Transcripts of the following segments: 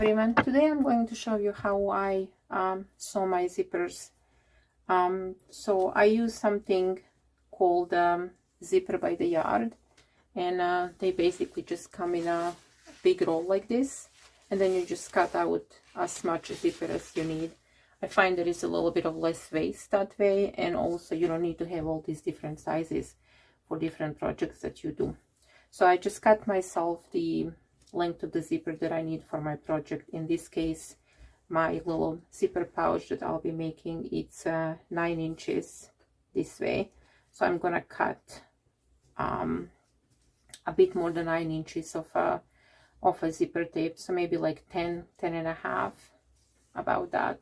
everyone. Today I'm going to show you how I sew my zippers. So I use something called Zipper by the Yard, and they basically just come in a big roll like this, and then you just cut out as much zipper as you need. I find there is a little bit of less waste that way, and also you don't need to have all these different sizes for different projects that you do. So I just cut myself the length of the zipper that I need for my project. In this case, my little zipper pouch that I'll be making, it's 9 inches this way. So I'm gonna cut a bit more than 9 inches of a zipper tape, so maybe like 10 and a half, about that.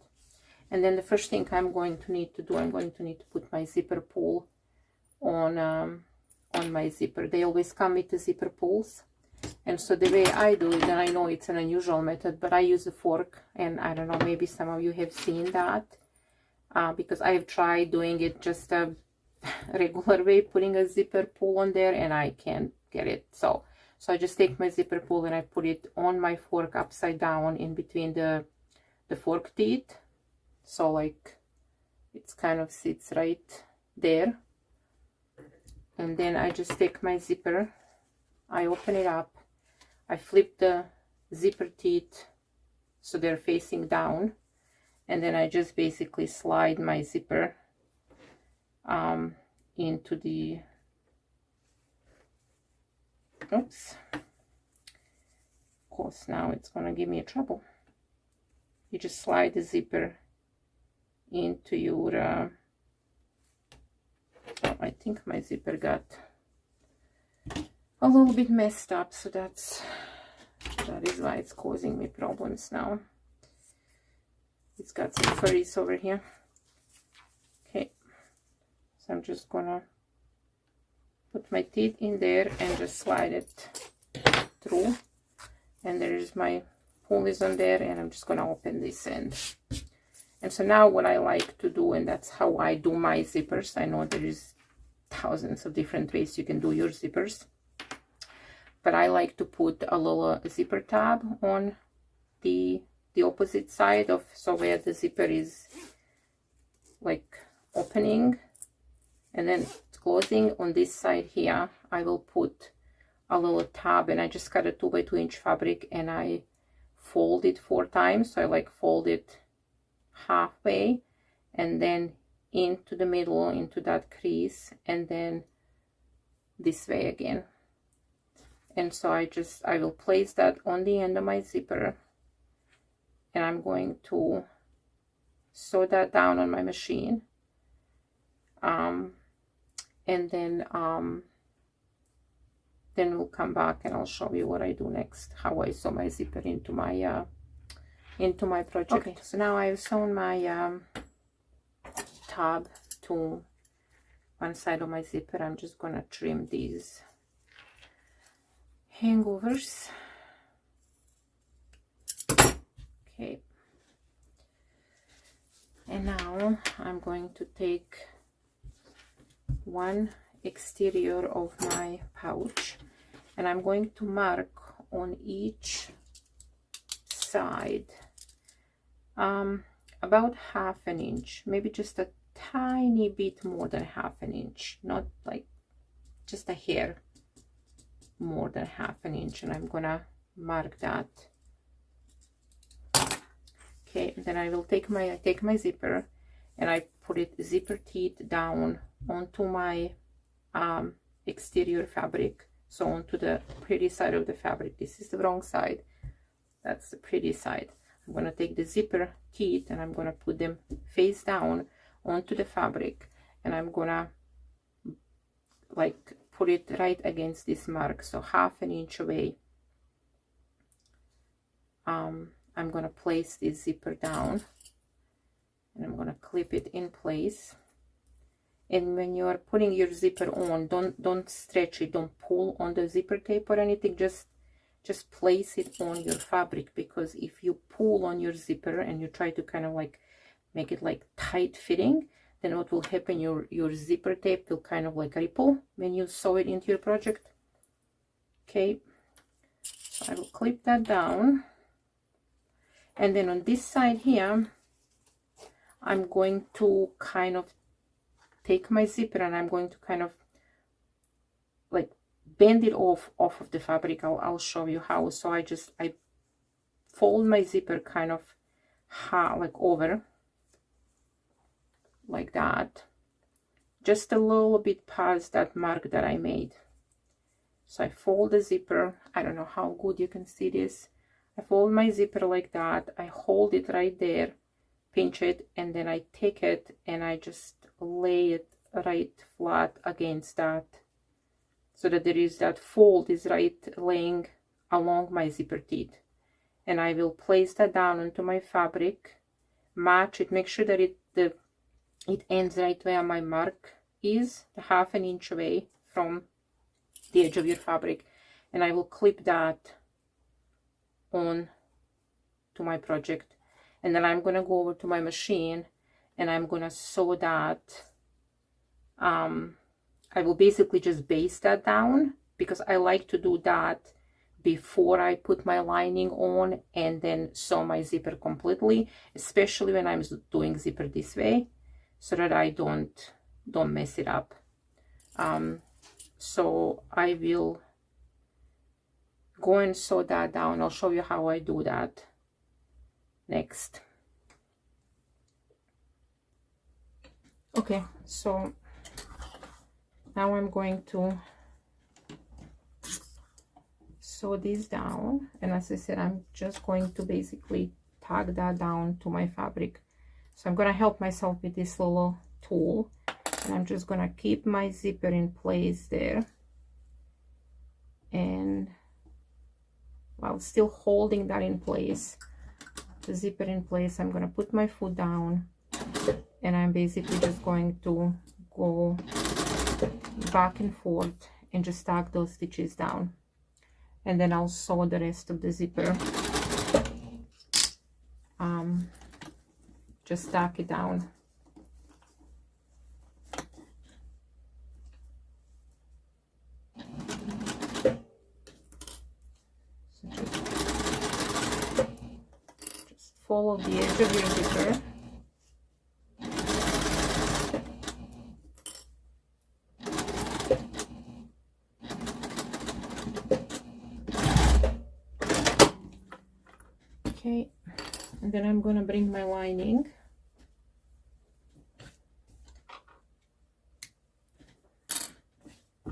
And then the first thing I'm going to need to do, I'm going to need to put my zipper pull on my zipper. They always come with the zipper pulls. And so the way I do it, and I know it's an unusual method, but I use a fork, and I don't know, maybe some of you have seen that, because I have tried doing it just a regular way, putting a zipper pull on there, and I can't get it. So I just take my zipper pull and I put it on my fork upside down in between the fork teeth. So like it's kind of sits right there. And then I just take my zipper, I open it up, I flip the zipper teeth so they're facing down, and then I just basically slide my zipper into the, oops, of course now it's gonna give me a trouble. You just slide the zipper into your, oh, I think my zipper got a little bit messed up, so that is why it's causing me problems now. It's got some furries over here. Okay, so I'm just gonna put my teeth in there and just slide it through, and there's my pull is on there, and I'm just gonna open this end. And so now what I like to do, and that's how I do my zippers, I know there is thousands of different ways you can do your zippers, but I like to put a little zipper tab on the opposite side of, so where the zipper is like opening and then closing, on this side here I will put a little tab, and I just cut a 2 by 2 inch fabric and I fold it 4 times. So I like fold it halfway and then into the middle, into that crease, and then this way again. And so I will place that on the end of my zipper, and I'm going to sew that down on my machine, and then we'll come back and I'll show you what I do next, how I sew my zipper into my project. Okay, so now I've sewn my tab to one side of my zipper. I'm just gonna trim these hangovers. Okay, and now I'm going to take one exterior of my pouch, and I'm going to mark on each side about 1/2 inch, maybe just a tiny bit more than 1/2 inch, not like just a hair more than 1/2 inch, and I'm gonna mark that. Okay, then I will take my zipper and I put it zipper teeth down onto my exterior fabric, so onto the pretty side of the fabric. This is the wrong side, that's the pretty side. I'm gonna take the zipper teeth and I'm gonna put them face down onto the fabric, and I'm gonna like put it right against this mark, so 1/2 inch away. I'm gonna place this zipper down and I'm gonna clip it in place. And when you are putting your zipper on, don't stretch it, don't pull on the zipper tape or anything, just place it on your fabric, because if you pull on your zipper and you try to kind of like make it like tight fitting, then what will happen, your zipper tape will kind of like ripple when you sew it into your project. Okay, so I will clip that down, And then on this side here, I'm going to kind of take my zipper and I'm going to kind of like bend it off of the fabric. I'll show you how. So I fold my zipper kind of like over like that, just a little bit past that mark that I made. So I fold the zipper. I don't know how good you can see this. I fold my zipper like that. I hold it right there, pinch it, and then I take it and I just lay it right flat against that, so that there is that fold is right laying along my zipper teeth. And I will place that down onto my fabric, match it, make sure that it ends right where my mark is, the 1/2 inch away from the edge of your fabric, and I will clip that on to my project. And then I'm gonna go over to my machine and I'm gonna sew that. I will basically just baste that down, because I like to do that before I put my lining on and then sew my zipper completely, especially when I'm doing zipper this way, so that I don't mess it up. So I will go and sew that down. I'll show you how I do that next. Okay, so now I'm going to sew this down, and as I said, I'm just going to basically tag that down to my fabric. So I'm going to help myself with this little tool, and I'm just going to keep my zipper in place there, and while still holding that in place, the zipper in place, I'm going to put my foot down, and I'm basically just going to go back and forth and just tag those stitches down, and then I'll sew the rest of the zipper. Just tack it down. So just follow the edge of your zipper. Okay, and then I'm going to bring my lining.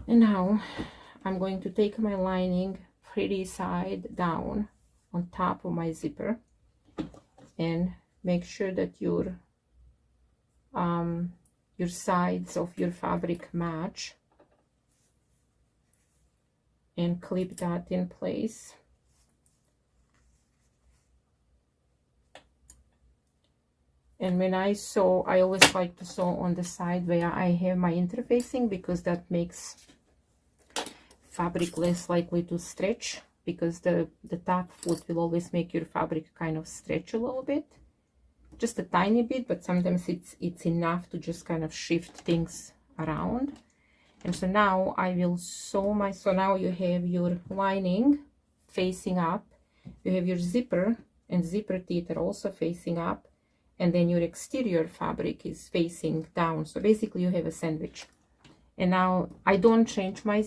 And now I'm going to take my lining pretty side down on top of my zipper, and make sure that your sides of your fabric match, and clip that in place. And when I sew, I always like to sew on the side where I have my interfacing, because that makes fabric less likely to stretch, because the top foot will always make your fabric kind of stretch a little bit, just a tiny bit, but sometimes it's enough to just kind of shift things around. And so now I will sew so now you have your lining facing up, you have your zipper, and zipper teeth are also facing up, and then your exterior fabric is facing down. So basically you have a sandwich. And now I don't change my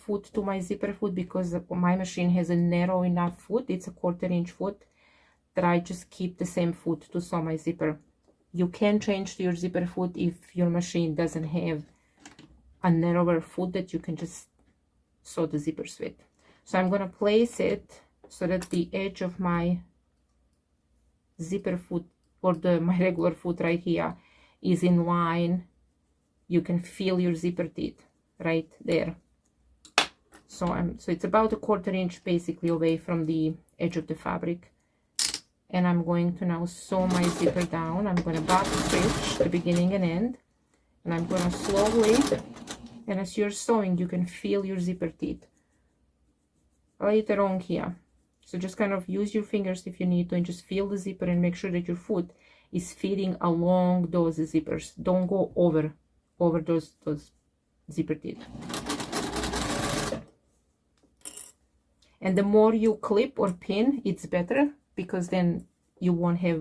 foot to my zipper foot, because my machine has a narrow enough foot. It's a 1/4 inch foot, that I just keep the same foot to sew my zipper. You can change to your zipper foot if your machine doesn't have a narrower foot that you can just sew the zippers with. So I'm going to place it so that the edge of my zipper foot, or my regular foot right here, is in line. You can feel your zipper teeth right there. So it's about a 1/4 inch basically away from the edge of the fabric. And I'm going to now sew my zipper down. I'm going to back stitch the beginning and end, and I'm going to slowly, and as you're sewing, you can feel your zipper teeth right along here. So just kind of use your fingers if you need to, and just feel the zipper and make sure that your foot is fitting along those zippers. Don't go over those zipper teeth. And the more you clip or pin, it's better, because then you won't have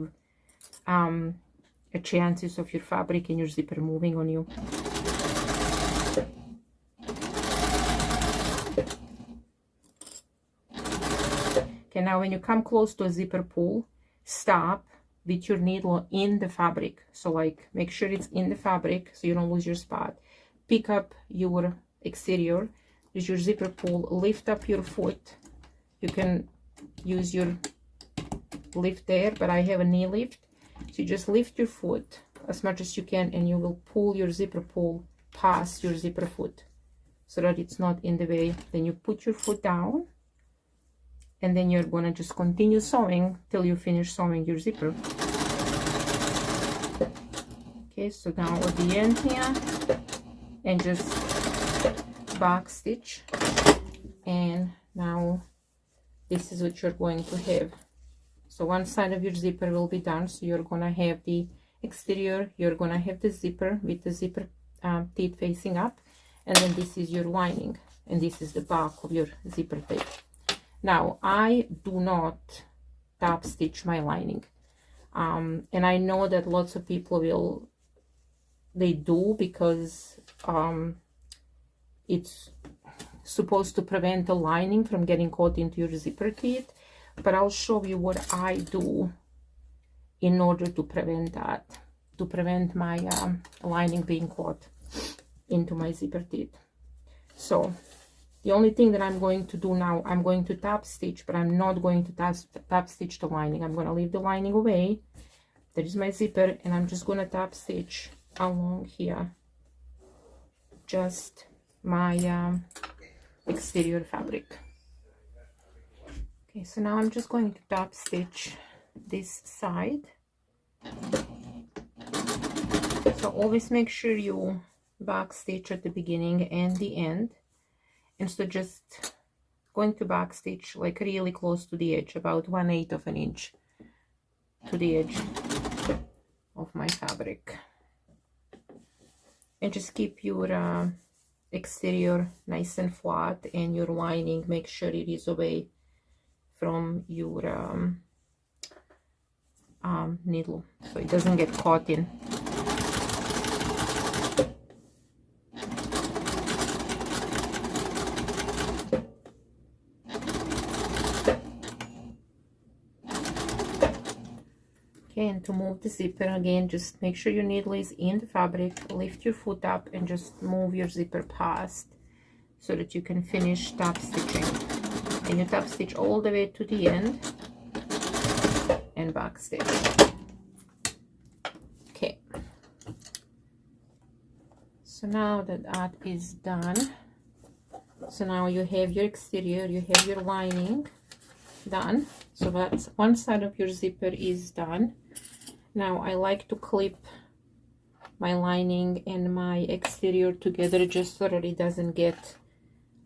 a chances of your fabric and your zipper moving on you. Okay, now when you come close to a zipper pull, stop with your needle in the fabric. So like make sure it's in the fabric so you don't lose your spot. Pick up your exterior, use your zipper pull, lift up your foot. You can use your lift there, but I have a knee lift. So you just lift your foot as much as you can and you will pull your zipper pull past your zipper foot so that it's not in the way. Then you put your foot down and then you're gonna just continue sewing till you finish sewing your zipper. Okay, so now at the end here, and just back stitch, and now this is what you're going to have. So one side of your zipper will be done, so you're gonna have the exterior, you're gonna have the zipper with the zipper teeth facing up, and then this is your lining, and this is the back of your zipper teeth. Now, I do not top stitch my lining. And I know that lots of people they do because it's supposed to prevent the lining from getting caught into your zipper teeth. But I'll show you what I do in order to prevent that, to prevent my lining being caught into my zipper teeth. So the only thing that I'm going to do now, I'm going to top stitch, but I'm not going to top stitch the lining. I'm going to leave the lining away. There is my zipper, and I'm just going to top stitch along here just my exterior fabric. Okay, so now I'm just going to top stitch this side. So always make sure you back stitch at the beginning and the end. And so just going to back stitch like really close to the edge, about 1/8 of an inch to the edge of my fabric. And just keep your exterior nice and flat, and your lining, make sure it is away from your needle so it doesn't get caught in. Okay, and to move the zipper again, just make sure your needle is in the fabric, lift your foot up and just move your zipper past so that you can finish top stitching. And you top stitch all the way to the end and back stitch. Okay, so now that that is done, so now you have your exterior, you have your lining done. So that's one side of your zipper is done. Now I like to clip my lining and my exterior together just so that it doesn't get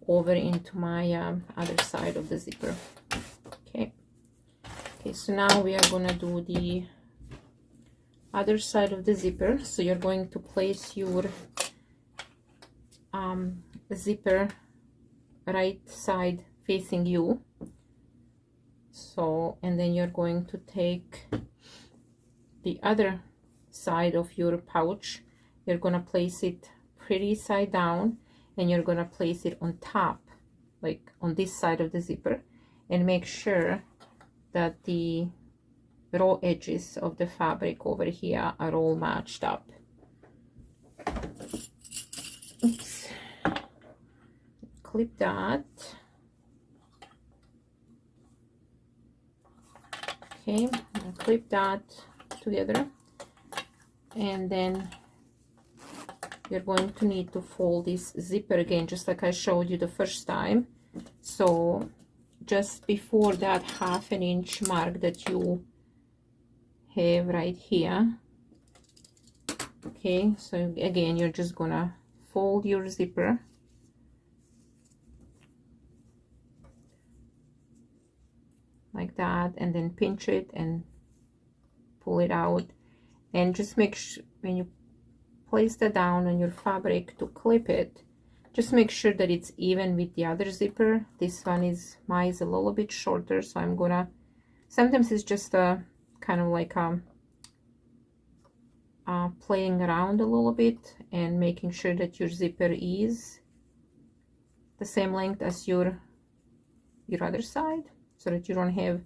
over into my other side of the zipper. Okay, so now we are gonna do the other side of the zipper. So you're going to place your zipper right side facing you. So, and then you're going to take the other side of your pouch, you're gonna place it pretty side down, and you're gonna place it on top, like on this side of the zipper, and make sure that the raw edges of the fabric over here are all matched up. Oops. Clip that. Okay, I'll clip that together, and then you're going to need to fold this zipper again, just like I showed you the first time. So just before that 1/2 inch mark that you have right here. Okay, so again, you're just gonna fold your zipper like that, and then pinch it and pull it out. And just make sure when you place that down on your fabric to clip it, just make sure that it's even with the other zipper. This one is, mine is a little bit shorter, so I'm gonna Sometimes it's just kind of like playing around a little bit and making sure that your zipper is the same length as your other side, so that you don't have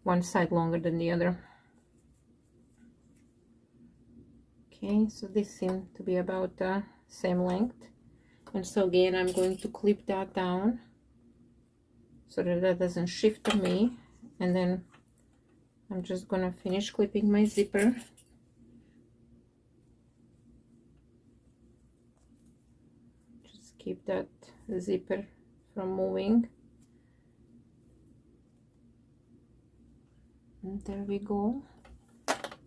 one side longer than the other. Okay, so this seems to be about the same length. And so again, I'm going to clip that down so that that doesn't shift on me. And then I'm just gonna finish clipping my zipper. Just keep that zipper from moving. And there we go.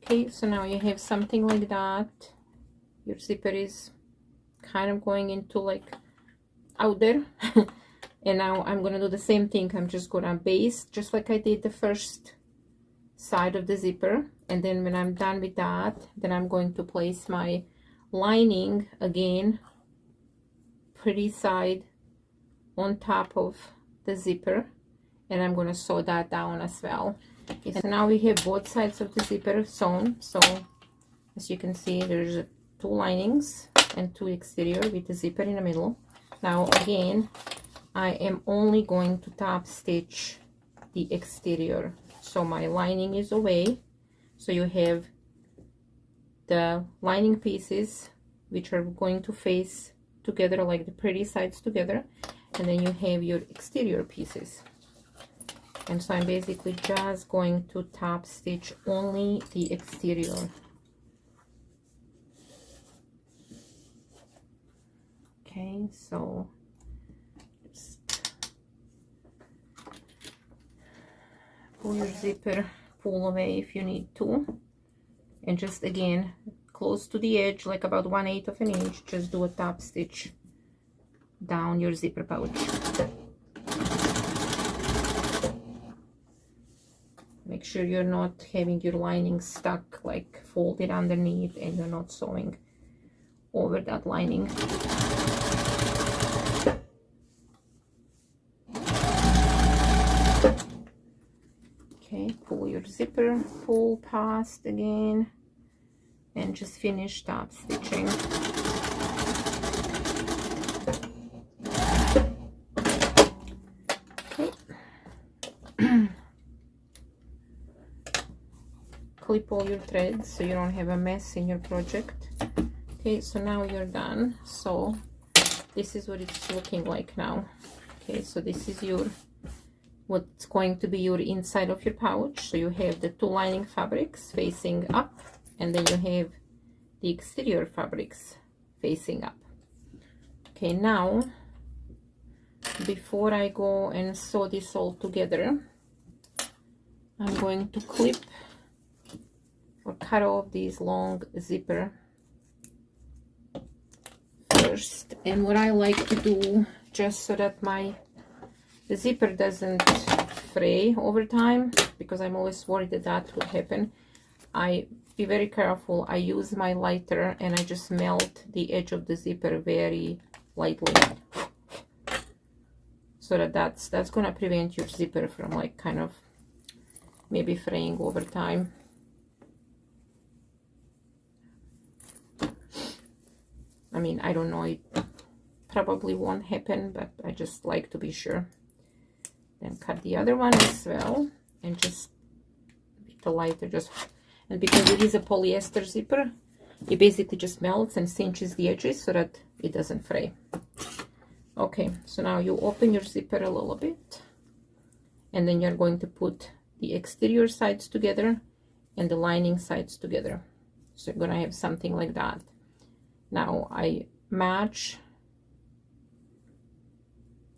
Okay, so now you have something like that. Your zipper is kind of going into like out there. And now I'm gonna do the same thing. I'm just gonna baste just like I did the first side of the zipper, and then when I'm done with that, then I'm going to place my lining again, pretty side on top of the zipper, and I'm gonna sew that down as well. Okay, so now we have both sides of the zipper sewn. So as you can see, there's 2 linings and 2 exterior with the zipper in the middle. Now again, I am only going to top stitch the exterior. So my lining is away. So you have the lining pieces, which are going to face together like the pretty sides together. And then you have your exterior pieces. And so I'm basically just going to top stitch only the exterior. Okay, so just pull your zipper, pull away if you need to, and just again close to the edge, like about 1/8 of an inch, just do a top stitch down your zipper pouch. Make sure you're not having your lining stuck, like folded underneath, and you're not sewing over that lining. Okay, pull your zipper, pull past again, and just finish top stitching. Okay. Clip all your threads so you don't have a mess in your project. Okay, so now you're done. So this is what it's looking like now. Okay, so this is your what's going to be your inside of your pouch. So you have the 2 lining fabrics facing up, and then you have the exterior fabrics facing up. Okay, now before I go and sew this all together, I'm going to clip or cut off these long zipper first. And what I like to do, just so that the zipper doesn't fray over time, because I'm always worried that that would happen, I be very careful. I use my lighter and I just melt the edge of the zipper very lightly, so that that's gonna prevent your zipper from like kind of maybe fraying over time. I mean, I don't know, it probably won't happen, but I just like to be sure. Then cut the other one as well, and just with the lighter, just, and because it is a polyester zipper, it basically just melts and cinches the edges so that it doesn't fray. Okay, so now you open your zipper a little bit, and then you're going to put the exterior sides together and the lining sides together. So you're gonna have something like that. Now I match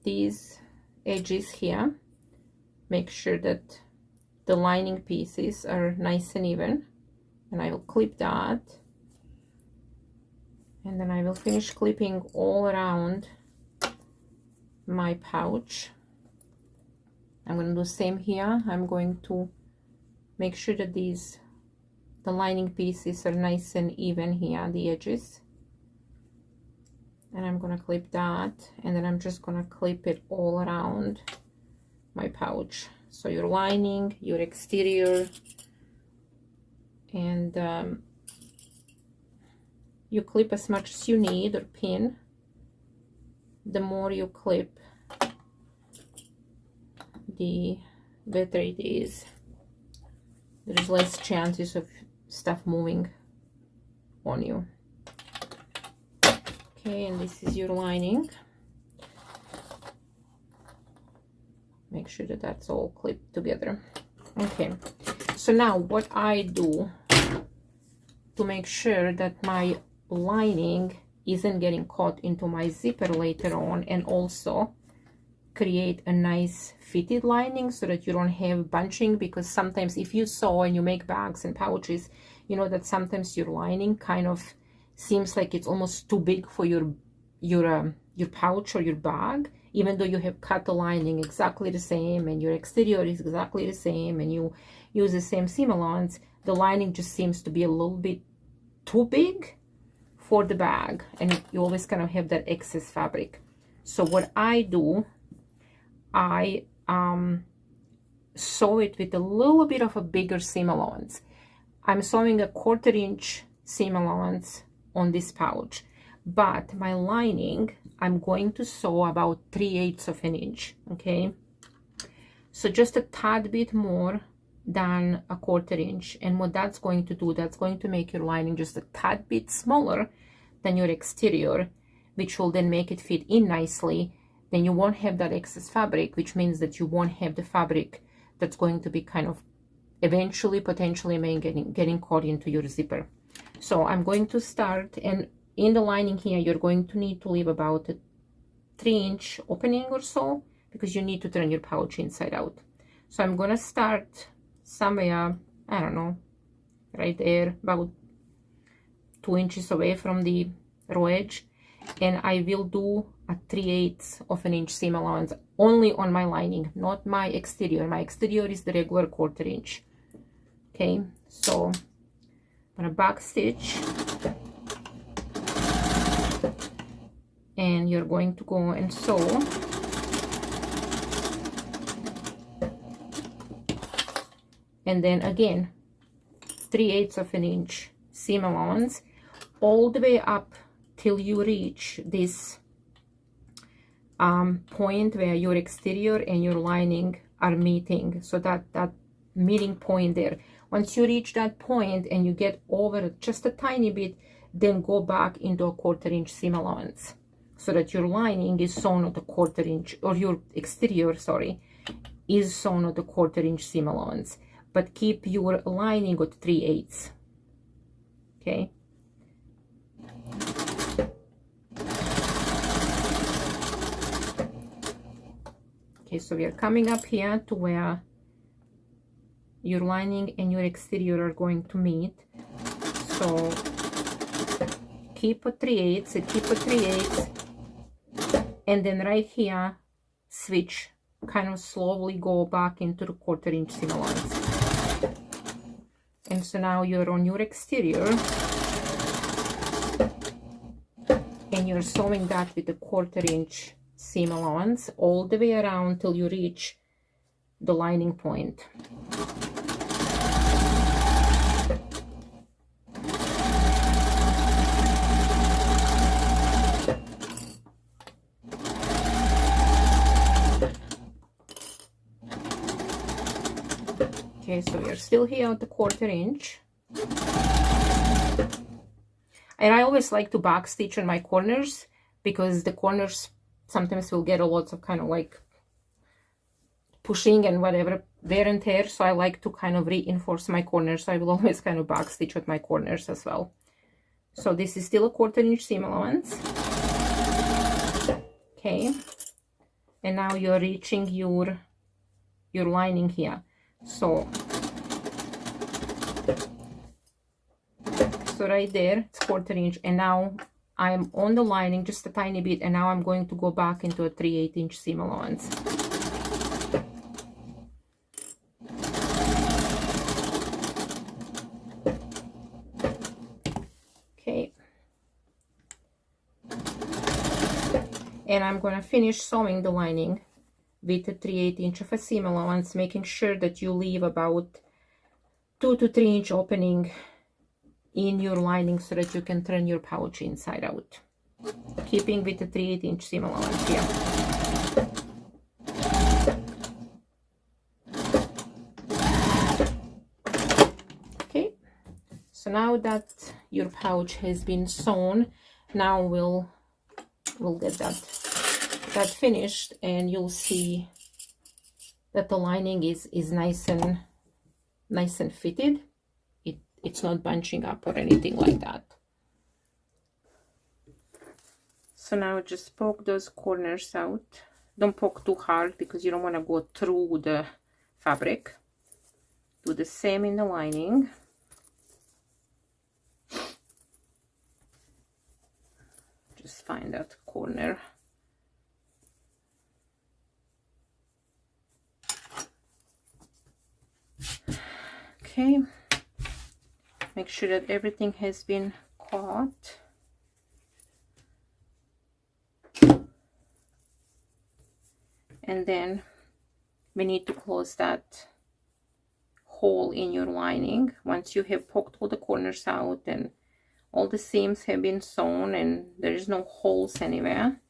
these edges here, make sure that the lining pieces are nice and even, and I will clip that, and then I will finish clipping all around my pouch. I'm going to do the same here. I'm going to make sure that the lining pieces are nice and even here, the edges. And I'm going to clip that, and then I'm just going to clip it all around my pouch. So your lining, your exterior, and you clip as much as you need, or pin. The more you clip, the better it is. There's less chances of stuff moving on you. Okay, and this is your lining. Make sure that that's all clipped together. Okay, so now what I do to make sure that my lining isn't getting caught into my zipper later on, and also create a nice fitted lining so that you don't have bunching, because sometimes if you sew and you make bags and pouches, you know that sometimes your lining kind of seems like it's almost too big for your pouch or your bag, even though you have cut the lining exactly the same and your exterior is exactly the same and you use the same seam allowance. The lining just seems to be a little bit too big for the bag, and you always kind of have that excess fabric. So what I do, I sew it with a little bit of a bigger seam allowance. I'm sewing a 1/4 inch seam allowance on this pouch, but my lining I'm going to sew about 3/8 of an inch. Okay, so just a tad bit more than a 1/4 inch. And what that's going to do, that's going to make your lining just a tad bit smaller than your exterior, which will then make it fit in nicely. Then you won't have that excess fabric, which means that you won't have the fabric that's going to be kind of eventually potentially getting caught into your zipper. So I'm going to start, and in the lining here you're going to need to leave about a 3-inch opening or so, because you need to turn your pouch inside out. So I'm gonna start somewhere, I don't know, right there, about 2 inches away from the raw edge, and I will do a 3/8 of an inch seam allowance only on my lining, not my exterior. My exterior is the regular 1/4 inch. Okay, so I'm gonna back stitch, and you're going to go and sew and then again 3/8 of an inch seam allowance all the way up till you reach this point where your exterior and your lining are meeting. So that meeting point there, once you reach that point and you get over just a tiny bit, then go back into a 1/4 inch seam allowance so that your lining is sewn at a 1/4 inch, or your exterior, sorry, is sewn at a 1/4 inch seam allowance, but keep your lining at 3/8. Okay. Okay, so we are coming up here to where your lining and your exterior are going to meet. So keep a 3/8, keep a 3/8, and then right here switch, kind of slowly go back into the 1/4 inch seam allowance. And so now you're on your exterior and you're sewing that with a 1/4 inch seam allowance all the way around till you reach the lining point. Okay, so we are still here at the 1/4 inch. And I always like to back stitch on my corners, because the corners sometimes will get a lot of kind of like pushing and whatever, wear and tear. So I like to kind of reinforce my corners. So I will always kind of back stitch with my corners as well. So this is still a 1/4 inch seam allowance. Okay. And now you're reaching your lining here. So right there, it's 1/4 inch, and now I'm on the lining just a tiny bit, and now I'm going to go back into a 3/8 inch seam allowance. Okay. And I'm going to finish sewing the lining with a 3/8 inch of a seam allowance, making sure that you leave about 2 to 3 inch opening in your lining so that you can turn your pouch inside out, keeping with the 3/8 inch seam allowance here. Okay, so now that your pouch has been sewn, now we'll get that finished, and you'll see that the lining is nice and fitted. It's not bunching up or anything like that. So now just poke those corners out. Don't poke too hard because you don't want to go through the fabric. Do the same in the lining. Just find that corner. Okay, make sure that everything has been caught. And then we need to close that hole in your lining. Once you have poked all the corners out and all the seams have been sewn and there is no holes anywhere,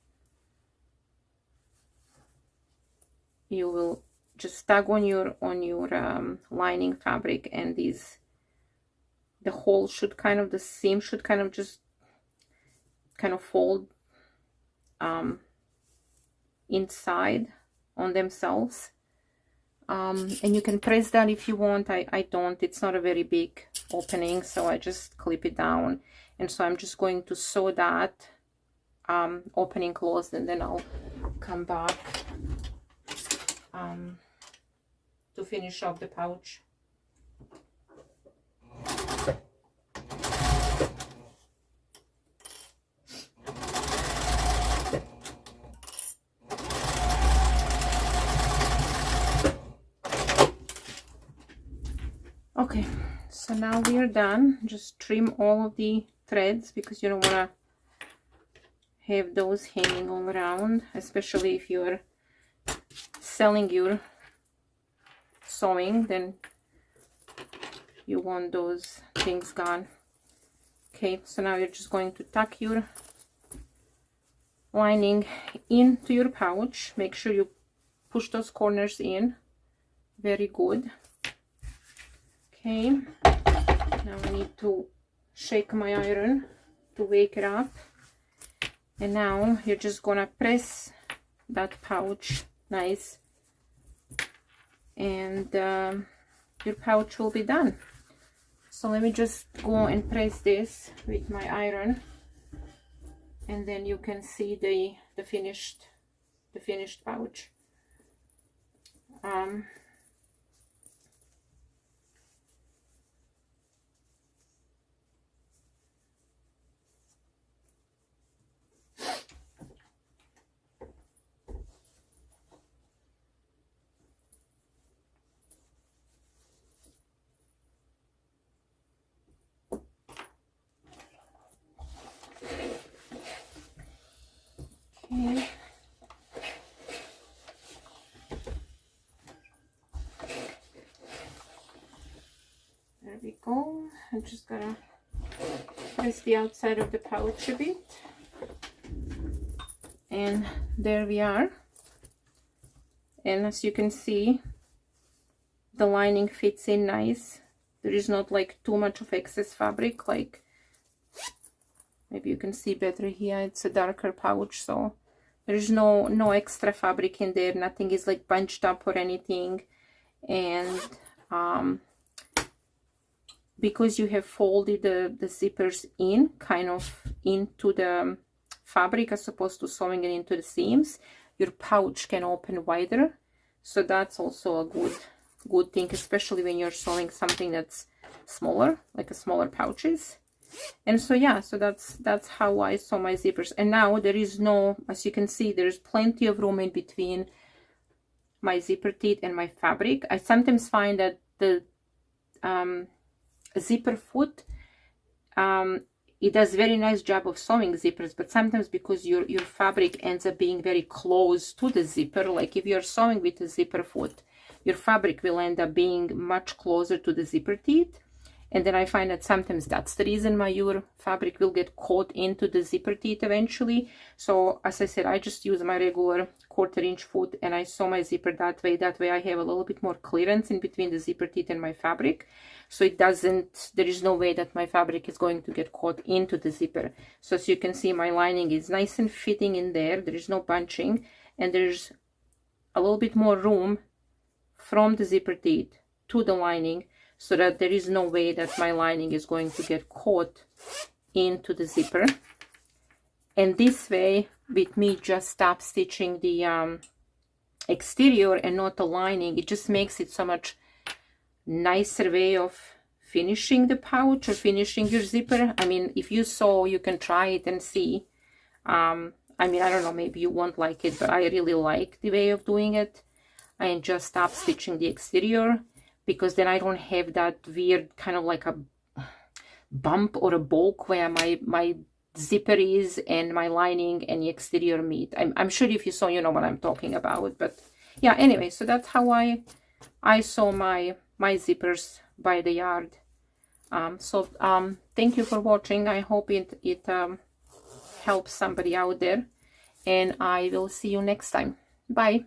you will just tug on your lining fabric, and the hole should the seam should just fold inside on themselves, and you can press that if you want. I don't, it's not a very big opening, so I just clip it down, and so I'm just going to sew that opening closed, and then I'll come back to finish off the pouch. Okay, so now we are done. Just trim all of the threads because you don't want to have those hanging all around, especially if you're selling your sewing, then you want those things gone. Okay, so now you're just going to tuck your lining into your pouch. Make sure you push those corners in. Very good. Okay, now I need to shake my iron to wake it up, and now you're just gonna press that pouch nice, and your pouch will be done. So let me just go and press this with my iron, and then you can see the finished pouch. Okay. There we go. I'm just gonna press the outside of the pouch a bit, and there we are. And as you can see, the lining fits in nice. There is not like too much of excess fabric, like maybe you can see better here. It's a darker pouch, so there is no extra fabric in there. Nothing is like bunched up or anything. And because you have folded the zippers in kind of into the fabric as opposed to sewing it into the seams, your pouch can open wider. So that's also a good thing, especially when you're sewing something that's smaller, like a smaller pouches. And so yeah, so that's how I sew my zippers. And now there is no, as you can see, there's plenty of room in between my zipper teeth and my fabric. I sometimes find that the zipper foot it does very nice job of sewing zippers, but sometimes because your fabric ends up being very close to the zipper, like if you're sewing with a zipper foot, your fabric will end up being much closer to the zipper teeth. And then I find that sometimes that's the reason why your fabric will get caught into the zipper teeth eventually. So as I said, I just use my regular 1/4 inch foot and I sew my zipper that way. That way I have a little bit more clearance in between the zipper teeth and my fabric. So it doesn't, there is no way that my fabric is going to get caught into the zipper. So as you can see, my lining is nice and fitting in there. There is no bunching, and there's a little bit more room from the zipper teeth to the lining, so that there is no way that my lining is going to get caught into the zipper. And this way, with me just stop stitching the exterior and not the lining, it just makes it so much nicer way of finishing the pouch or finishing your zipper. I mean, if you sew, you can try it and see. I mean, I don't know, maybe you won't like it, but I really like the way of doing it. And just stop stitching the exterior, because then I don't have that weird kind of like a bump or a bulk where my zipper is and my lining and the exterior meet. I'm sure if you saw, you know what I'm talking about. But yeah, anyway, so that's how I sew my zippers by the yard. Thank you for watching. I hope it helps somebody out there, and I will see you next time. Bye.